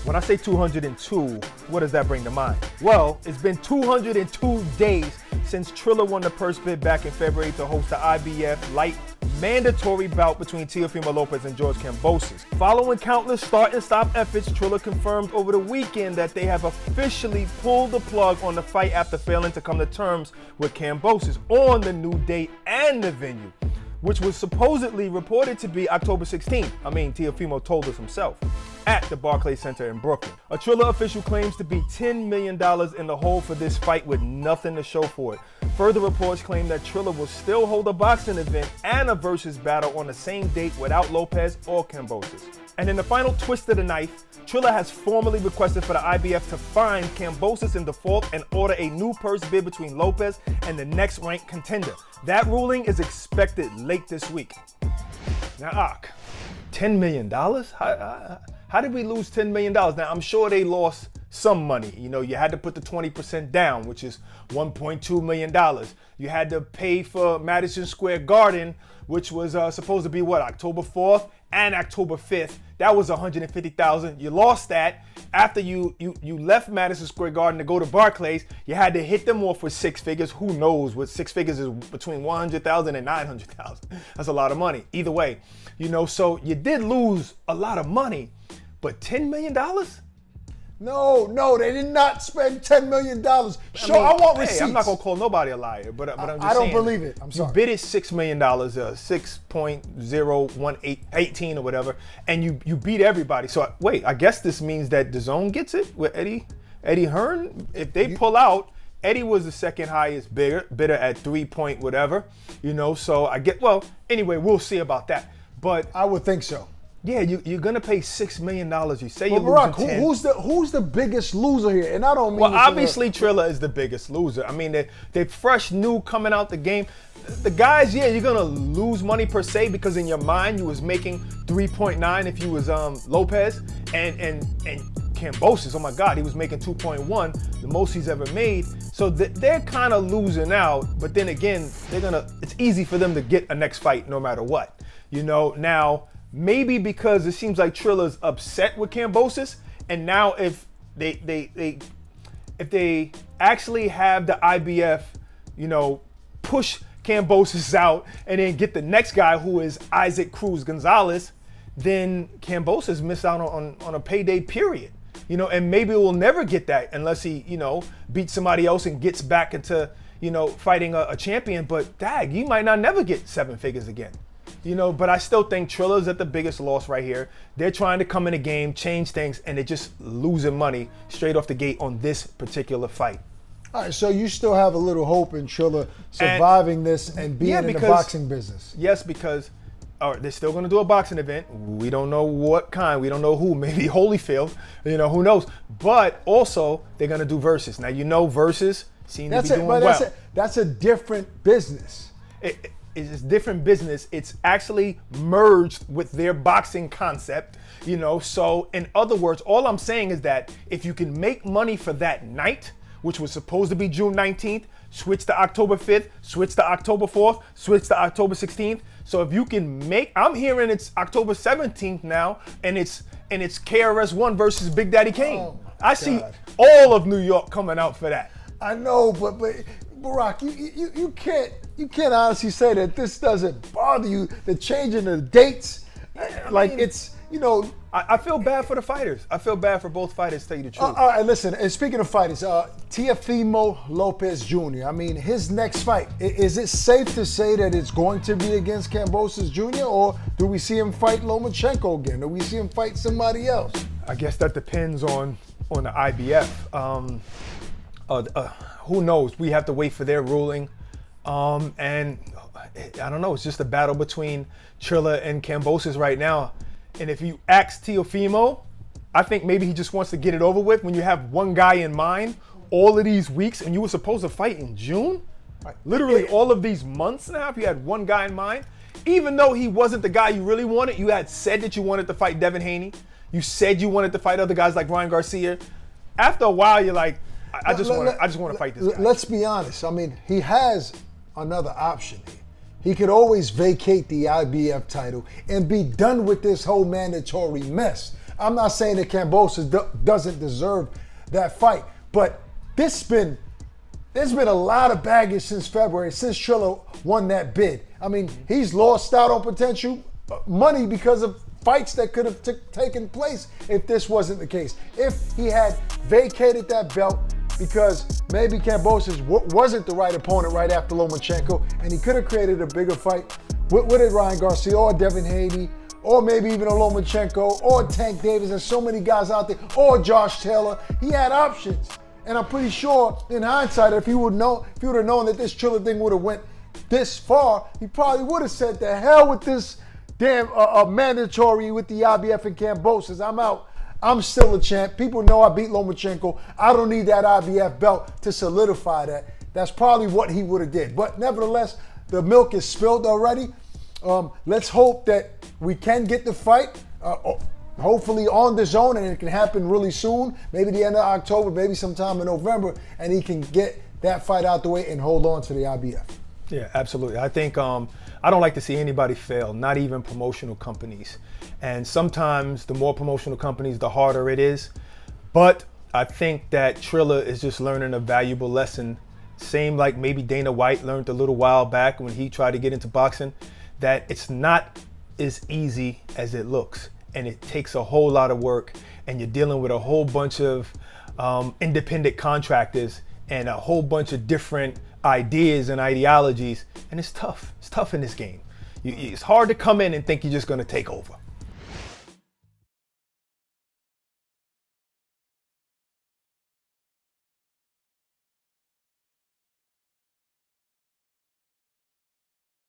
When I say 202, what does that bring to mind? Well, it's been 202 days since Triller won the purse bid back in February to host the IBF light mandatory bout between Teofimo Lopez and George Kambosos. Following countless start and stop efforts, Triller confirmed over the weekend that they have officially pulled the plug on the fight after failing to come to terms with Kambosos on the new date and the venue, which was supposedly reported to be October 16th. Teofimo told us himself, at the Barclays Center in Brooklyn. A Triller official claims to be $10 million in the hole for this fight with nothing to show for it. Further reports claim that Triller will still hold a boxing event and a versus battle on the same date without Lopez or Kambosos. And in the final twist of the knife, Triller has formally requested for the IBF to fine Kambosos in default and order a new purse bid between Lopez and the next ranked contender. That ruling is expected late this week. Now, $10 million? How did we lose $10 million? Now, I'm sure they lost some money. You know, you had to put the 20% down, which is $1.2 million. You had to pay for Madison Square Garden, which was supposed to be October 4th and October 5th. That was $150,000. You lost that. After you left Madison Square Garden to go to Barclays, you had to hit them off with six figures. Who knows what six figures is between $100,000 and $900,000. That's a lot of money. Either way, so you did lose a lot of money, but $10 million? No, they did not spend $10 million. I want receipts. I'm not going to call nobody a liar, but I'm just saying. I don't believe it. I'm sorry. You bid it $6 million, 6.018 or whatever, and you beat everybody. So wait, I guess this means that Dazn gets it with Eddie Hearn? If they pull out, Eddie was the second highest bidder at 3 point whatever, so anyway, we'll see about that. But I would think so. Yeah, you're gonna pay $6 million. You say you're Barack, losing 10. Who's the biggest loser here? And I don't mean. Well, obviously Triller is the biggest loser. They're fresh, new, coming out the game. The guys, you're gonna lose money per se because in your mind you was making 3.9 if you was Lopez and Kambosos. Oh my God, he was making 2.1, the most he's ever made. So they're kind of losing out. But then again, it's easy for them to get a next fight no matter what. Now. Maybe because it seems like Triller's upset with Kambosos, and now if they actually have the IBF, push Kambosos out and then get the next guy who is Isaac Cruz Gonzalez, then Kambosos miss out on a payday period. And maybe we'll never get that unless he, beats somebody else and gets back into, fighting a champion. But you might not never get seven figures again. But I still think Triller's at the biggest loss right here. They're trying to come in the game, change things, and they're just losing money straight off the gate on this particular fight. All right, so you still have a little hope in Triller surviving this and being in the boxing business. Yes, because they're still going to do a boxing event. We don't know what kind. We don't know who. Maybe Holyfield. Who knows? But also, they're going to do versus. Now, versus seem to be doing well. That's a different business. It's different business. It's actually merged with their boxing concept, So in other words, all I'm saying is that if you can make money for that night, which was supposed to be June 19th, switch to October 5th, switch to October 4th, switch to October 16th. So if you can I'm hearing it's October 17th now, and it's KRS-One versus Big Daddy Kane. Oh I see all of New York coming out for that. I know, but Barack, you can't honestly say that this doesn't bother you, the changing the dates. I feel bad for the fighters. I feel bad for both fighters, to tell you the truth. All right, listen, and speaking of fighters, Teofimo Lopez Jr., his next fight, is it safe to say that it's going to be against Kambosos Jr., or do we see him fight Lomachenko again? Do we see him fight somebody else? I guess that depends on the IBF. Who knows? We have to wait for their ruling. And I don't know, it's just a battle between Triller and Kambosos right now. And if you ask Teofimo, I think maybe he just wants to get it over with. When you have one guy in mind all of these weeks and you were supposed to fight in June, literally all of these months now, if you had one guy in mind, even though he wasn't the guy you really wanted, you had said that you wanted to fight Devin Haney. You said you wanted to fight other guys like Ryan Garcia. After a while, you're like, I just want to fight this guy. Let's be honest. He has another option here. He could always vacate the IBF title and be done with this whole mandatory mess. I'm not saying that Kambosos doesn't deserve that fight, but there's been a lot of baggage since February, since Triller won that bid. I mean, he's lost out on potential money because of fights that could have taken place if this wasn't the case. If he had vacated that belt because maybe Kambosos wasn't the right opponent right after Lomachenko, and he could have created a bigger fight with it Ryan Garcia or Devin Haney, or maybe even a Lomachenko, or Tank Davis. There's so many guys out there, or Josh Taylor. He had options. And I'm pretty sure, in hindsight, if he would have known that this Triller thing would have went this far, he probably would have said, "The hell with this damn mandatory with the IBF and Kambosos. I'm out. I'm still a champ. People know I beat Lomachenko. I don't need that IBF belt to solidify that." That's probably what he would have did. But nevertheless, the milk is spilled already. Let's hope that we can get the fight. Hopefully on Dazn, and it can happen really soon, maybe the end of October, maybe sometime in November, and he can get that fight out the way and hold on to the IBF. Yeah, absolutely. I think I don't like to see anybody fail, not even promotional companies. And sometimes the more promotional companies, the harder it is. But I think that Triller is just learning a valuable lesson. Same like maybe Dana White learned a little while back when he tried to get into boxing, that it's not as easy as it looks. And it takes a whole lot of work, and you're dealing with a whole bunch of independent contractors and a whole bunch of different ideas and ideologies, and it's tough. It's tough in this game. It's hard to come in and think you're just going to take over.